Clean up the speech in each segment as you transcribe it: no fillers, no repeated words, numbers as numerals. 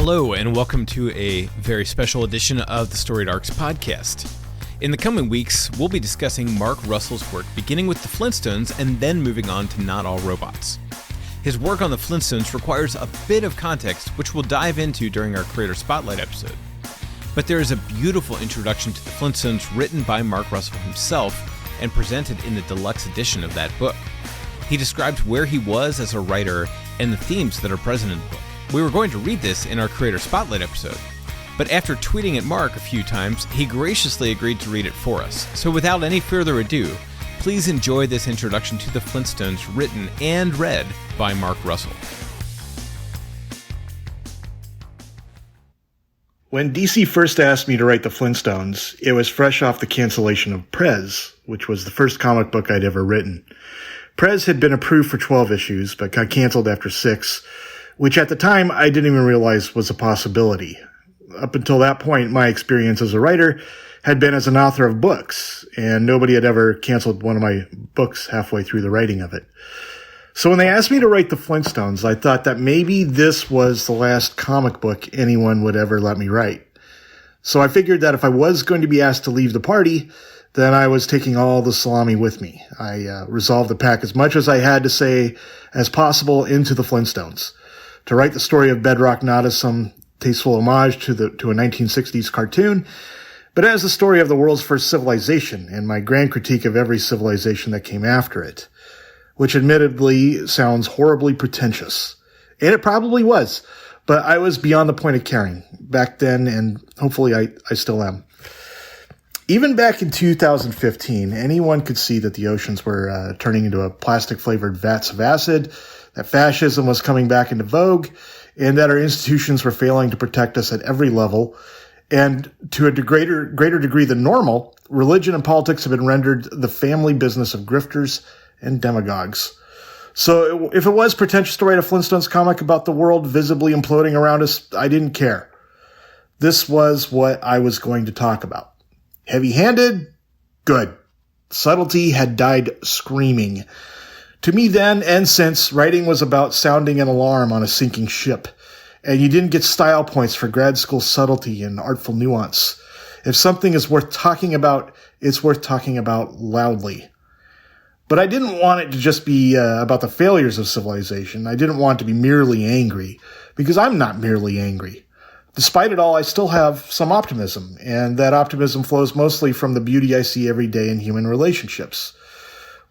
Hello, and welcome to a very special edition of the Storied Arcs podcast. In the coming weeks, we'll be discussing Mark Russell's work, beginning with the Flintstones and then moving on to Not All Robots. His work on the Flintstones requires a bit of context, which we'll dive into during our Creator Spotlight episode. But there is a beautiful introduction to the Flintstones written by Mark Russell himself and presented in the deluxe edition of that book. He describes where he was as a writer and the themes that are present in the book. We were going to read this in our Creator Spotlight episode, but after tweeting at Mark a few times, he graciously agreed to read it for us. So without any further ado, please enjoy this introduction to the Flintstones written and read by Mark Russell. When DC first asked me to write the Flintstones, it was fresh off the cancellation of Prez, which was the first comic book I'd ever written. Prez had been approved for 12 issues, but got canceled after 6, which at the time I didn't even realize was a possibility. Up until that point, my experience as a writer had been as an author of books, and nobody had ever canceled one of my books halfway through the writing of it. So when they asked me to write the Flintstones, I thought that maybe this was the last comic book anyone would ever let me write. So I figured that if I was going to be asked to leave the party, then I was taking all the salami with me. I resolved to pack as much as I had to say as possible into the Flintstones. To write the story of Bedrock not as some tasteful homage to a 1960s cartoon, but as the story of the world's first civilization and my grand critique of every civilization that came after it, which admittedly sounds horribly pretentious. And it probably was, but I was beyond the point of caring back then, and hopefully I still am. Even back in 2015, anyone could see that the oceans were turning into a plastic-flavored vats of acid, that fascism was coming back into vogue, and that our institutions were failing to protect us at every level. And to a greater degree than normal, religion and politics have been rendered the family business of grifters and demagogues. So if it was pretentious to write a Flintstones comic about the world visibly imploding around us, I didn't care. This was what I was going to talk about. Heavy-handed? Good. Subtlety had died screaming. To me then and since, writing was about sounding an alarm on a sinking ship, and you didn't get style points for grad school subtlety and artful nuance. If something is worth talking about, it's worth talking about loudly. But I didn't want it to just be about the failures of civilization. I didn't want it to be merely angry, because I'm not merely angry. Despite it all, I still have some optimism, and that optimism flows mostly from the beauty I see every day in human relationships.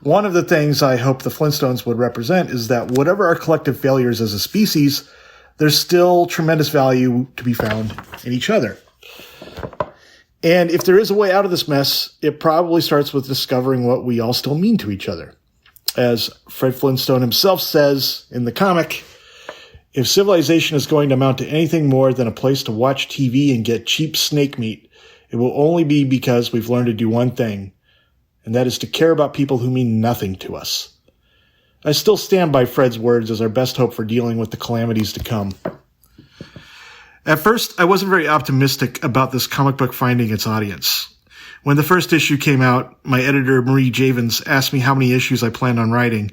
One of the things I hope the Flintstones would represent is that whatever our collective failures as a species, there's still tremendous value to be found in each other. And if there is a way out of this mess, it probably starts with discovering what we all still mean to each other. As Fred Flintstone himself says in the comic, if civilization is going to amount to anything more than a place to watch TV and get cheap snake meat, it will only be because we've learned to do one thing, and that is to care about people who mean nothing to us. I still stand by Fred's words as our best hope for dealing with the calamities to come. At first, I wasn't very optimistic about this comic book finding its audience. When the first issue came out, my editor, Marie Javins, asked me how many issues I planned on writing.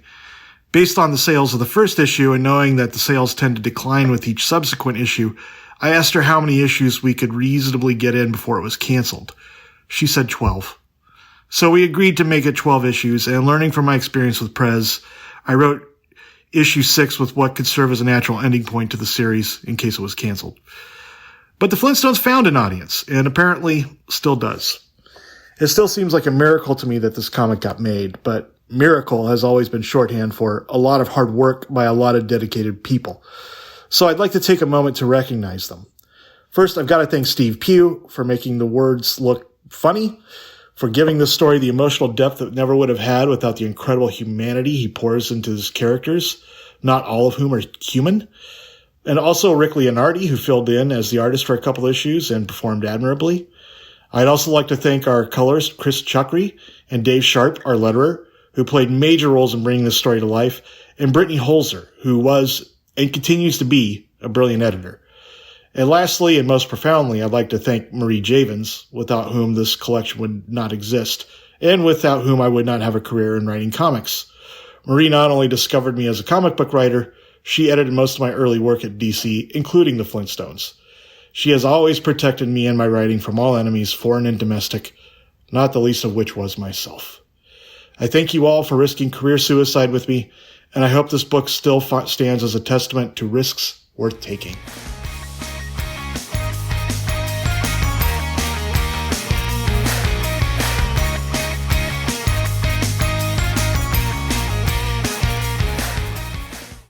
Based on the sales of the first issue and knowing that the sales tend to decline with each subsequent issue, I asked her how many issues we could reasonably get in before it was canceled. She said 12. So we agreed to make it 12 issues, and learning from my experience with Prez, I wrote issue 6 with what could serve as a natural ending point to the series in case it was canceled. But the Flintstones found an audience, and apparently still does. It still seems like a miracle to me that this comic got made, but miracle has always been shorthand for a lot of hard work by a lot of dedicated people. So I'd like to take a moment to recognize them. First, I've got to thank Steve Pugh for making the words look funny, for giving this story the emotional depth it never would have had without the incredible humanity he pours into his characters, not all of whom are human. And also Rick Leonardi, who filled in as the artist for a couple issues and performed admirably. I'd also like to thank our colorist, Chris Chukri, and Dave Sharp, our letterer, who played major roles in bringing this story to life, and Brittany Holzer, who was and continues to be a brilliant editor. And lastly, and most profoundly, I'd like to thank Marie Javins, without whom this collection would not exist, and without whom I would not have a career in writing comics. Marie not only discovered me as a comic book writer, She edited most of my early work at DC, including the Flintstones. She has always protected me and my writing from all enemies, foreign and domestic, not the least of which was myself. I thank you all for risking career suicide with me, and I hope this book still stands as a testament to risks worth taking.